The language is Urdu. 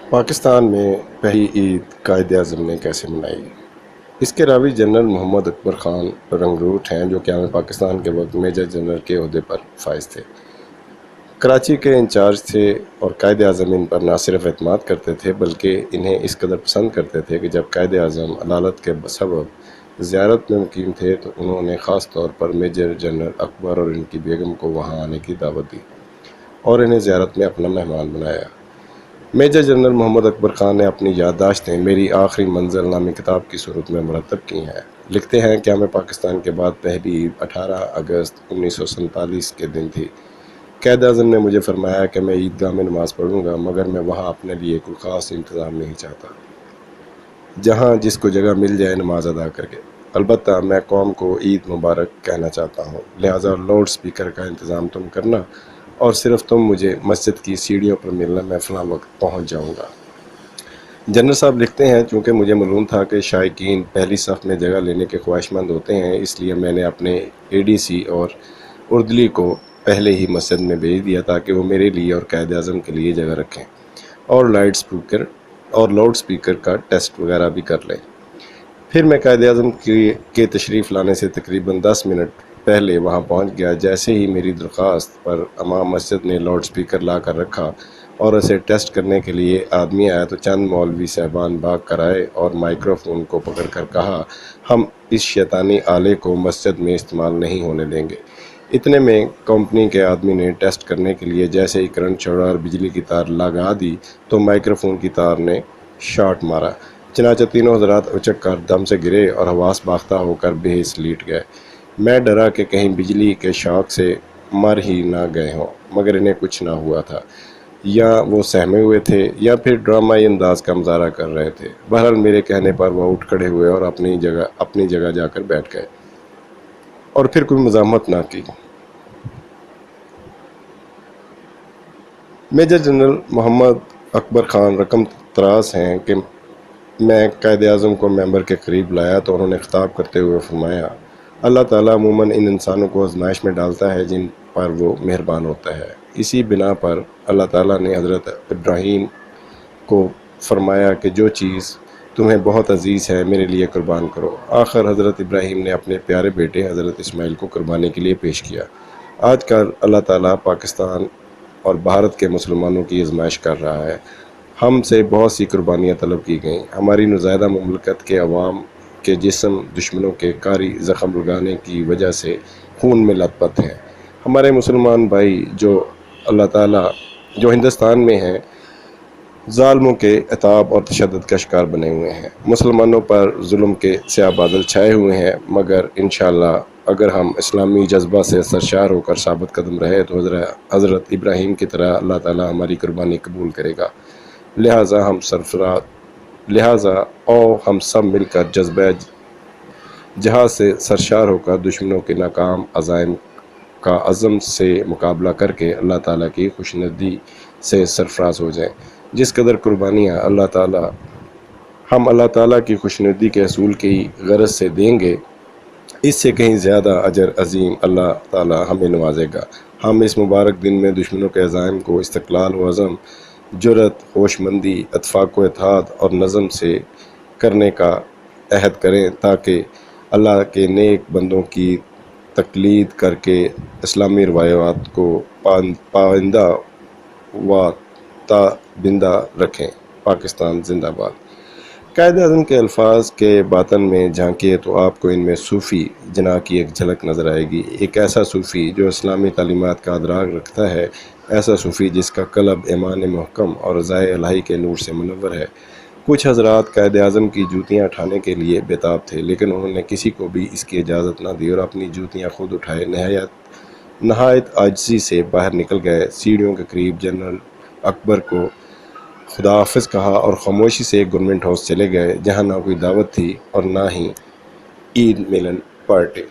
پاکستان میں پہلی عید قائد اعظم نے کیسے منائی؟ اس کے راوی جنرل محمد اکبر خان رنگروٹ ہیں، جو قیام پاکستان کے وقت میجر جنرل کے عہدے پر فائز تھے، کراچی کے انچارج تھے اور قائد اعظم ان پر نہ صرف اعتماد کرتے تھے بلکہ انہیں اس قدر پسند کرتے تھے کہ جب قائد اعظم عدالت کے سبب زیارت میں مقیم تھے تو انہوں نے خاص طور پر میجر جنرل اکبر اور ان کی بیگم کو وہاں آنے کی دعوت دی اور انہیں زیارت میں اپنا مہمان بنایا۔ میجر جنرل محمد اکبر خان نے اپنی یادداشتیں میری آخری منزل نامی کتاب کی صورت میں مرتب کی ہیں۔ لکھتے ہیں کہ قیام پاکستان کے بعد پہلی عید 18 اگست 1947 کے دن تھی۔ قائد اعظم نے مجھے فرمایا کہ میں عیدگاہ میں نماز پڑھوں گا، مگر میں وہاں اپنے لیے کوئی خاص انتظام نہیں چاہتا، جہاں جس کو جگہ مل جائے نماز ادا کر کے۔ البتہ میں قوم کو عید مبارک کہنا چاہتا ہوں، لہٰذا لاؤڈ سپیکر کا انتظام تم کرنا اور صرف تم مجھے مسجد کی سیڑھیوں پر ملنا، میں فلاں وقت پہنچ جاؤں گا۔ جنرل صاحب لکھتے ہیں، چونکہ مجھے معلوم تھا کہ شائقین پہلی صف میں جگہ لینے کے خواہشمند ہوتے ہیں، اس لیے میں نے اپنے اے ڈی سی اور اردلی کو پہلے ہی مسجد میں بھیج دیا تاکہ وہ میرے لیے اور قائد اعظم کے لیے جگہ رکھیں اور لاؤڈ سپیکر کا ٹیسٹ وغیرہ بھی کر لیں۔ پھر میں قائد اعظم کے تشریف لانے سے تقریباً 10 منٹ پہلے وہاں پہنچ گیا۔ جیسے ہی میری درخواست پر امام مسجد نے لاؤڈ سپیکر لا کر رکھا اور اسے ٹیسٹ کرنے کے لیے آدمی آیا تو چند مولوی صاحبان بھاگ کر آئے اور مائکرو فون کو پکڑ کر کہا، ہم اس شیطانی آلے کو مسجد میں استعمال نہیں ہونے دیں گے۔ اتنے میں کمپنی کے آدمی نے ٹیسٹ کرنے کے لیے جیسے ہی کرنٹ چھوڑا اور بجلی کی تار لگا دی تو مائکرو فون کی تار نے شارٹ مارا، چنانچہ تینوں حضرات اچک کر دم سے گرے اور حواس باختہ ہو کر بے حس لیٹ گئے۔ میں ڈرا کہ کہیں بجلی کے شاک سے مر ہی نہ گئے ہوں، مگر انہیں کچھ نہ ہوا تھا، یا وہ سہمے ہوئے تھے یا پھر ڈرامائی انداز کا مظاہرہ کر رہے تھے۔ بہرحال میرے کہنے پر وہ اٹھ کھڑے ہوئے اور اپنی جگہ جا کر بیٹھ گئے اور پھر کوئی مزاحمت نہ کی۔ میجر جنرل محمد اکبر خان رقم تراس ہیں کہ میں قائد اعظم کو ممبر کے قریب لایا تو انہوں نے خطاب کرتے ہوئے فرمایا، اللہ تعالیٰ عموماً ان انسانوں کو آزمائش میں ڈالتا ہے جن پر وہ مہربان ہوتا ہے۔ اسی بنا پر اللہ تعالیٰ نے حضرت ابراہیم کو فرمایا کہ جو چیز تمہیں بہت عزیز ہے میرے لیے قربان کرو۔ آخر حضرت ابراہیم نے اپنے پیارے بیٹے حضرت اسماعیل کو قربانی کے لیے پیش کیا۔ آج کل اللہ تعالیٰ پاکستان اور بھارت کے مسلمانوں کی آزمائش کر رہا ہے۔ ہم سے بہت سی قربانیاں طلب کی گئیں۔ ہماری نوزائیدہ مملکت کے عوام کے جسم دشمنوں کے کاری زخم لگانے کی وجہ سے خون میں لت پت ہیں۔ ہمارے مسلمان بھائی جو ہندوستان میں ہیں، ظالموں کے عتاب اور تشدد کا شکار بنے ہوئے ہیں۔ مسلمانوں پر ظلم کے سیاہ بادل چھائے ہوئے ہیں، مگر انشاءاللہ اگر ہم اسلامی جذبہ سے سرشار ہو کر ثابت قدم رہے تو حضرت ابراہیم کی طرح اللہ تعالیٰ ہماری قربانی قبول کرے گا۔ لہٰذا ہم سب مل کر جذبہ جہاد سے سرشار ہو کر دشمنوں کے ناکام عزائم کا عزم سے مقابلہ کر کے اللہ تعالیٰ کی خوشنودی سے سرفراز ہو جائیں۔ جس قدر قربانیاں ہم اللہ تعالیٰ کی خوشنودی کے حصول کی غرض سے دیں گے، اس سے کہیں زیادہ اجر عظیم اللہ تعالیٰ ہمیں نوازے گا۔ ہم اس مبارک دن میں دشمنوں کے عزائم کو استقلال و عزم، جرأت، ہوش مندی، اتفاق و اتحاد اور نظم سے کرنے کا عہد کریں تاکہ اللہ کے نیک بندوں کی تقلید کر کے اسلامی روایات کو پائندہ و تابندہ رکھیں۔ پاکستان زندہ باد۔ قائد اعظم کے الفاظ کے باطن میں جھانکیے تو آپ کو ان میں صوفی جناح کی ایک جھلک نظر آئے گی، ایک ایسا صوفی جو اسلامی تعلیمات کا ادراک رکھتا ہے، ایسا صوفی جس کا قلب ایمان محکم اور رضائے الہی کے نور سے منور ہے۔ کچھ حضرات قائد اعظم کی جوتیاں اٹھانے کے لیے بےتاب تھے، لیکن انہوں نے کسی کو بھی اس کی اجازت نہ دی اور اپنی جوتیاں خود اٹھائے نہایت عاجزی سے باہر نکل گئے۔ سیڑھیوں کے قریب جنرل اکبر کو خدا حافظ کہا اور خاموشی سے گورنمنٹ ہاؤس چلے گئے، جہاں نہ کوئی دعوت تھی اور نہ ہی عید ملن پارٹی۔